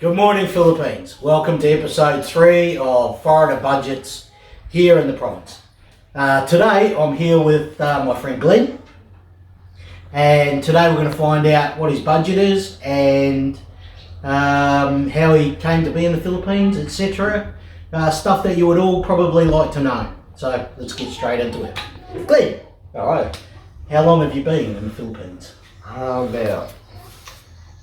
Good morning, Philippines. Welcome to episode 3 of Foreigner Budgets here in the province. Today I'm here with my friend Glenn, and today we're going to find out what his budget is and how he came to be in the Philippines, etc. Stuff that you would all probably like to know. So let's get straight into it. Glenn, Alright. how long have you been in the Philippines? About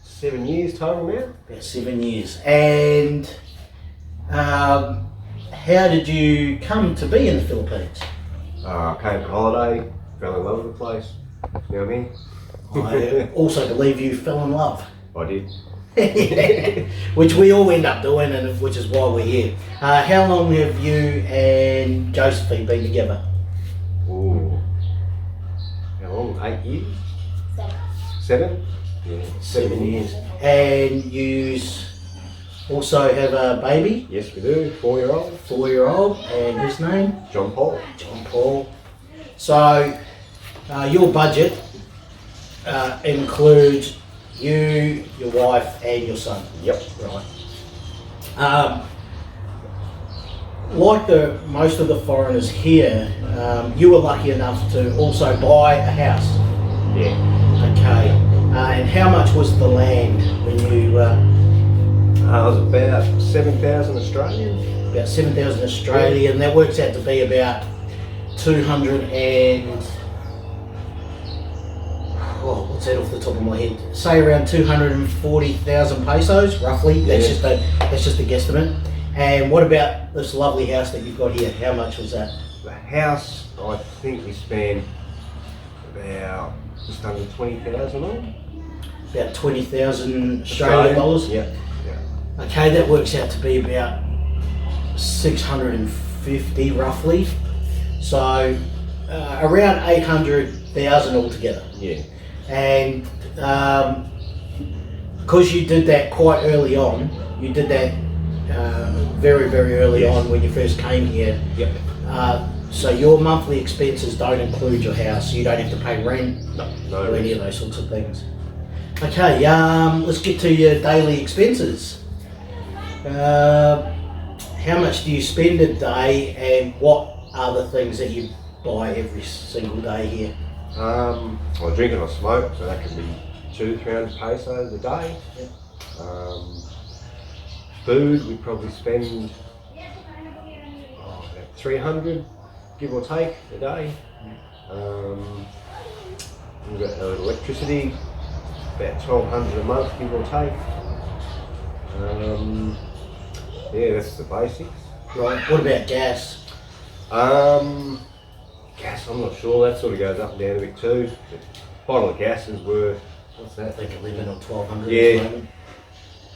7 years total now. About 7 years. And how did you come to be in the Philippines? I came on holiday, fell in love with the place. You know what I mean? I also believe you fell in love. I did. Which we all end up doing, and which is why we're here. How long have you and Josephine been together? Ooh. How long? 8 years? 7? Yeah. 7 years. And you also have a baby? Yes, we do. 4-year-old. 4-year-old. And his name? John Paul. John Paul. So, your budget includes you, your wife, and your son. Yep. Right. Like most of the foreigners here, you were lucky enough to also buy a house. Yeah. Okay. And how much was the land when you? It was about 7,000 Australian. About 7,000 Australian. And that works out to be about 200 and what's that off the top of my head? Say around 240,000 pesos, roughly. Yeah. That's just a guesstimate. And what about this lovely house that you've got here? How much was that? The house, I think we spent about just under 20,000 on. About 20,000 Australian dollars. Yep. Yeah. Okay, that works out to be about 650 roughly. So around 800,000 altogether. Yeah. And because you did that quite early on, you did that very, very early Yes. on when you first came here. Yep. So your monthly expenses don't include your house. You don't have to pay rent No. or any of those sorts of things. Okay, let's get to your daily expenses. How much do you spend a day, and what are the things that you buy every single day here? I drink and I smoke, so that can be 200-300 pesos a day. Yep. Food, we probably spend about 300, give or take, a day. We've got electricity, about 1,200 a month, give or take. Yeah, that's the basics. Right. What about gas? Gas, I'm not sure. That sort of goes up and down a bit too. The bottle of gas is worth, what's I that? think 11 or 1,200. Yeah. At the moment.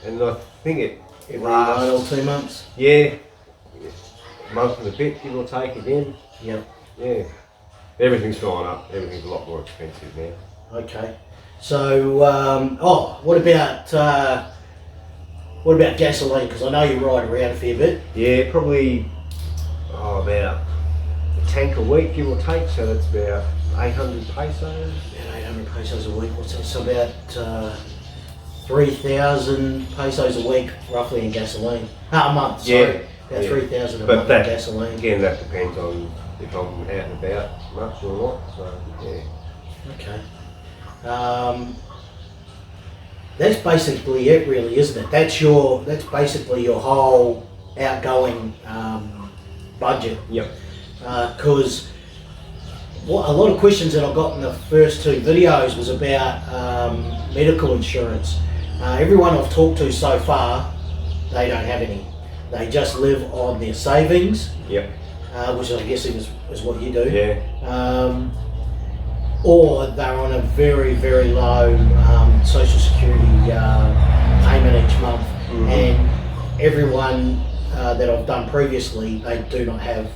And I think it Every 1 or lasts, 2 months. yeah, a month and a bit, give or take again. Yep. Yeah. Everything's gone up. Everything's a lot more expensive now. Okay. So, what about gasoline? Because I know you ride around a fair bit. Yeah, probably about a tank a week, give or take. So that's about 800 pesos. About 800 pesos a week. What's that? So about 3,000 pesos a week, roughly, in gasoline. A month. Sorry. Yeah. About Yeah. 3,000 a But month that, in gasoline. again, that depends on if I'm out and about much or not. So yeah. Okay. That's basically it, really, isn't it? That's basically your whole outgoing budget. Yep. Because a lot of questions that I got in the first 2 videos was about medical insurance. Everyone I've talked to so far, they don't have any. They just live on their savings, Yep. which I guess is what you do. Yeah. Or they're on a very, very low social security payment each month. Mhm. And everyone that I've done previously, they do not have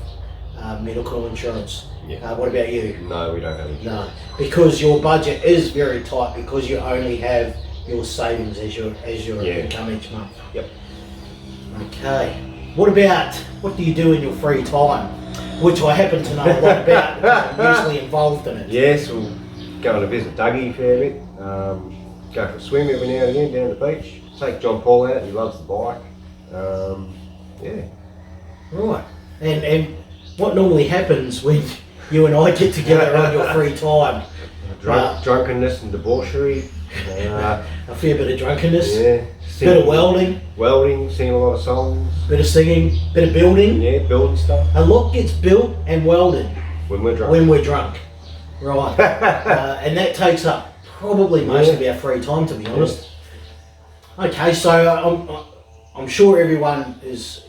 medical insurance. Yeah. What about you? No, we don't have insurance. No, because your budget is very tight because you only have your savings as your Yeah. income each month. Yep. Okay. What do you do in your free time? Which I happen to know a lot about because I'm usually involved in it. Yes, we'll go on a visit Dougie a fair bit. Go for a swim every now and again down the beach. take John Paul out. He loves the bike. Yeah. Right. And what normally happens when you and I get together on your free time? Drunkenness and debauchery. A fair bit of drunkenness. Yeah. Bit of welding. Welding, singing a lot of songs. Bit of singing. Bit of building. Yeah, building stuff. A lot gets built and welded When we're drunk. when we're drunk. Right. And that takes up probably most of our free time, to be honest. Okay, so I'm sure everyone is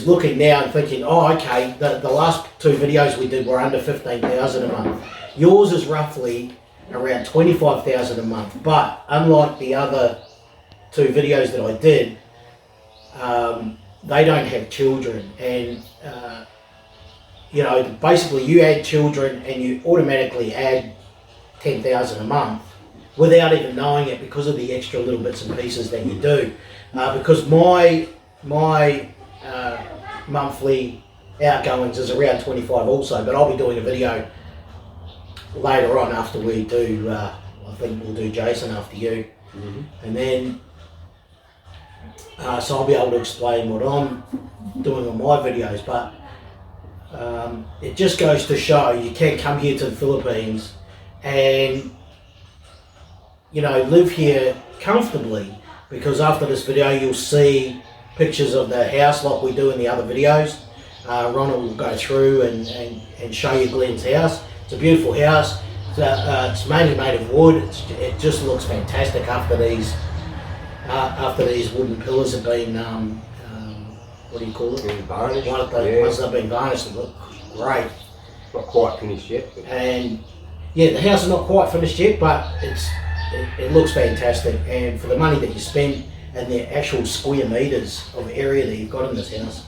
looking now and thinking, oh, okay, the last two videos we did were under 15,000 a month. Yours is roughly around 25,000 a month, but unlike the other two videos that I did, they don't have children, and you know, basically you add children and you automatically add 10,000 a month without even knowing it, because of the extra little bits and pieces that you do. Because my monthly outgoings is around 25 also, but I'll be doing a video later on after we do, I think we'll do Jason after you. And then, so I'll be able to explain what I'm doing on my videos, but it just goes to show you can come here to the Philippines and, you know, live here comfortably, because after this video you'll see pictures of the house like we do in the other videos. Ronald will go through and show you Glenn's house. It's a beautiful house. It's mainly made of wood. It just looks fantastic after these wooden pillars have been what do you call it? Varnished. Once they've been varnished, they look great. Not quite finished yet. But And yeah, the house is not quite finished yet, but it looks fantastic. And for the money that you spend and the actual square meters of area that you've got in this house,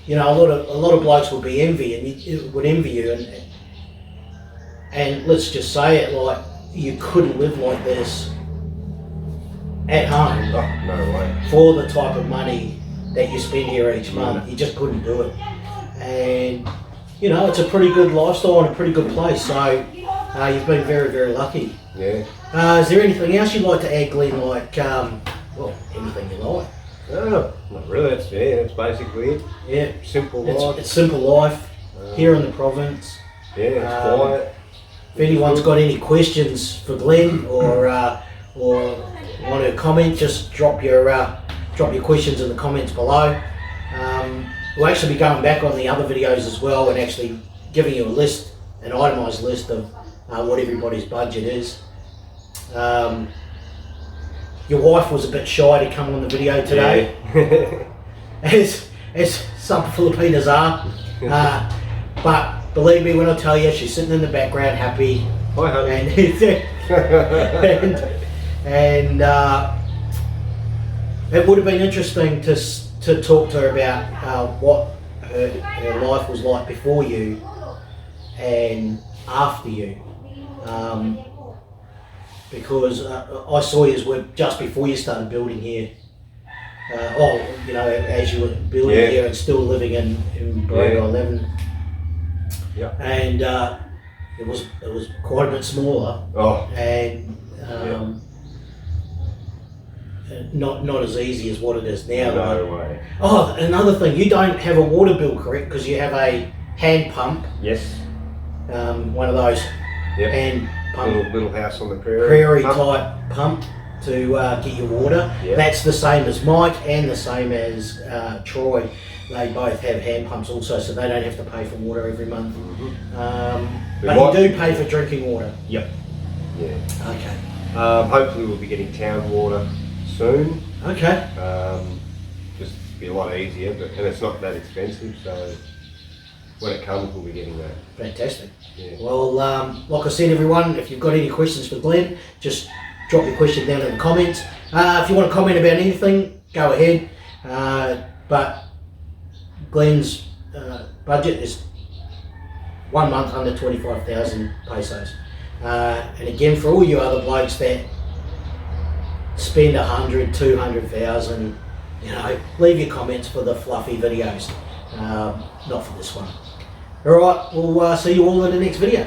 you know, a lot of blokes would be envy you, and let's just say it, like, you couldn't live like this at home. oh, no way. For the type of money that you spend here each month. You just couldn't do it. And you know, it's a pretty good lifestyle and a pretty good place, so you've been very, very lucky. Yeah. Is there anything else you'd like to add, Glenn? Like, well, anything you like. No, not really. That's basically it. Yeah. Simple life. It's simple life here in the province. Yeah, it's quiet. If anyone's got any questions for Glenn or want to comment, just drop your questions in the comments below. We'll actually be going back on the other videos as well and actually giving you an itemised list of what everybody's budget is. Your wife was a bit shy to come on the video today, as some Filipinas are, but believe me when I tell you, she's sitting in the background happy. Hi, honey. And it would have been interesting to talk to her about what her life was like before you and after you, because I saw you just before you started building here. You know, as you were building here and still living in Borrego 11. Yeah. And it was quite a bit smaller. Oh. And not as easy as what it is now. No way. Oh, another thing, you don't have a water bill, correct? Because you have a hand pump. Yes. One of those hand pump. Little house on the prairie. Type pump to get your water. Yep. That's the same as Mike and the same as Troy. They both have hand pumps also, so they don't have to pay for water every month. But you do pay for drinking water. Yep. Yeah. Okay. Hopefully we'll be getting town water soon. Okay. Just be a lot easier, and it's not that expensive, so when it comes we'll be getting that. Fantastic. Yeah. Well, like I said, everyone, if you've got any questions for Glenn, just drop your question down in the comments. If you want to comment about anything, go ahead. But Glenn's budget is 1 month under 25,000 pesos. And again, for all you other blokes that spend 100, 200,000, you know, leave your comments for the fluffy videos, not for this one. All right, we'll see you all in the next video.